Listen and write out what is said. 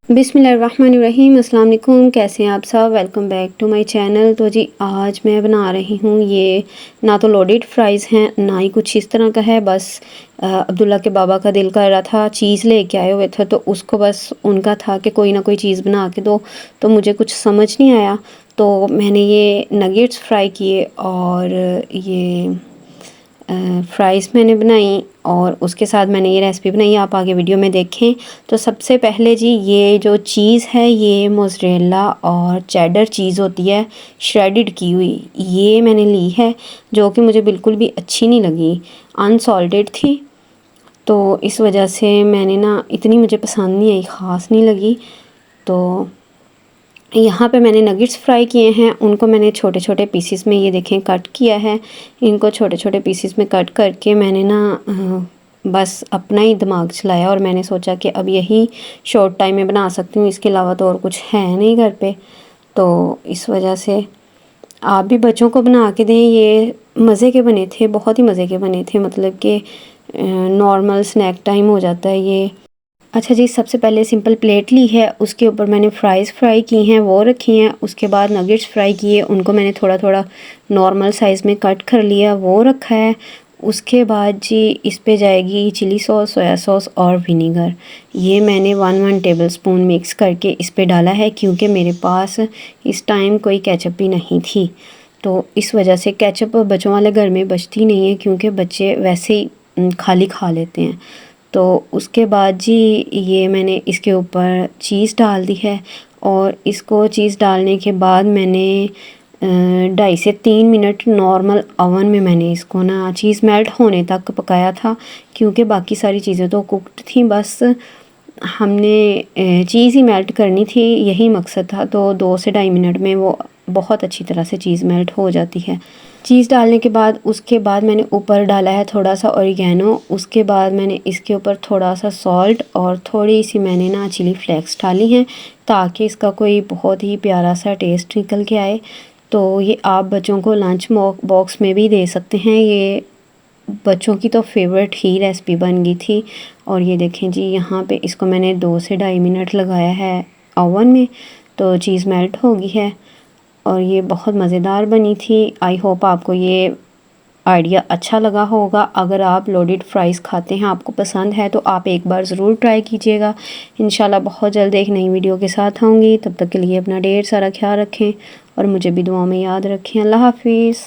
बिस्मिल्लाहिर्रहमानिर्रहीम। अस्सलाम वालेकुम। कैसे हैं आप सब? Welcome back to my channel. तो जी आज मैं बना रही हूँ, ये ना तो लोडेड फ्राइज़ हैं ना ही कुछ इस तरह का है। बस अब्दुल्ला के बाबा का दिल कर रहा था, चीज़ लेके आए हुए थे, तो उसको बस उनका था कि कोई ना कोई चीज़ बना के दो। तो मुझे कुछ समझ नहीं आया, तो मैंने ये नगेट्स फ्राई किए और ये फ्राइज़ मैंने बनाई और उसके साथ मैंने ये रेसिपी बनाई। आप आगे वीडियो में देखें। तो सबसे पहले जी, ये जो चीज़ है ये मोज़रेला और चेडर चीज़ होती है, श्रेडिड की हुई, ये मैंने ली है, जो कि मुझे बिल्कुल भी अच्छी नहीं लगी, अनसॉल्टेड थी। तो इस वजह से मैंने ना, इतनी मुझे पसंद नहीं आई, ख़ास नहीं लगी। तो यहाँ पे मैंने नगेट्स फ्राई किए हैं, उनको मैंने छोटे छोटे पीसेस में, ये देखें, कट किया है। इनको छोटे छोटे पीसेस में कट करके मैंने ना बस अपना ही दिमाग चलाया और मैंने सोचा कि अब यही शॉर्ट टाइम में बना सकती हूँ, इसके अलावा तो और कुछ है नहीं घर पे। तो इस वजह से आप भी बच्चों को बना के दें। ये मज़े के बने थे, बहुत ही मज़े के बने थे, मतलब कि नॉर्मल स्नैक टाइम हो जाता है ये। अच्छा जी, सबसे पहले सिंपल प्लेट ली है, उसके ऊपर मैंने फ़्राइज़ फ्राई की हैं, वो रखी हैं। उसके बाद नगेट्स फ्राई किए, उनको मैंने थोड़ा थोड़ा नॉर्मल साइज़ में कट कर लिया, वो रखा है। उसके बाद जी इस पे जाएगी चिली सॉस, सोया सॉस और विनीगर। ये मैंने 1 टेबलस्पून मिक्स करके इस पे डाला है, क्योंकि मेरे पास इस टाइम कोई केचप भी नहीं थी। तो इस वजह से केचप बच्चों वाले घर में बचती नहीं है, क्योंकि बच्चे वैसे ही खाली खा लेते हैं। तो उसके बाद जी ये मैंने इसके ऊपर चीज़ डाल दी है, और इसको चीज़ डालने के बाद मैंने 2.5 से 3 मिनट नॉर्मल ओवन में मैंने इसको ना चीज़ मेल्ट होने तक पकाया था, क्योंकि बाकी सारी चीज़ें तो कुक्ड थी, बस हमने चीज़ ही मेल्ट करनी थी, यही मकसद था। तो 2 से 2.5 मिनट में वो बहुत अच्छी तरह से चीज़ मेल्ट हो जाती है। चीज़ डालने के बाद उसके बाद मैंने ऊपर डाला है थोड़ा सा ऑरिगेनो। उसके बाद मैंने इसके ऊपर थोड़ा सा सॉल्ट और थोड़ी सी मैंने ना चिली फ्लेक्स डाली हैं, ताकि इसका कोई बहुत ही प्यारा सा टेस्ट निकल के आए। तो ये आप बच्चों को लंच बॉक्स में भी दे सकते हैं। ये बच्चों की तो फेवरेट ही रेसिपी बन गई थी। और ये देखें जी, यहाँ पे इसको मैंने 2 से 2.5 मिनट लगाया है ओवन में, तो चीज़ मेल्ट हो गई है और ये बहुत मज़ेदार बनी थी। आई होप आपको ये आइडिया अच्छा लगा होगा। अगर आप लोडेड फ्राइज़ खाते हैं, आपको पसंद है, तो आप एक बार ज़रूर ट्राई कीजिएगा। इंशाल्लाह बहुत जल्द एक नई वीडियो के साथ आऊँगी। तब तक के लिए अपना ढेर सारा ख्याल रखें और मुझे भी दुआ में याद रखें। अल्लाह हाफिज़।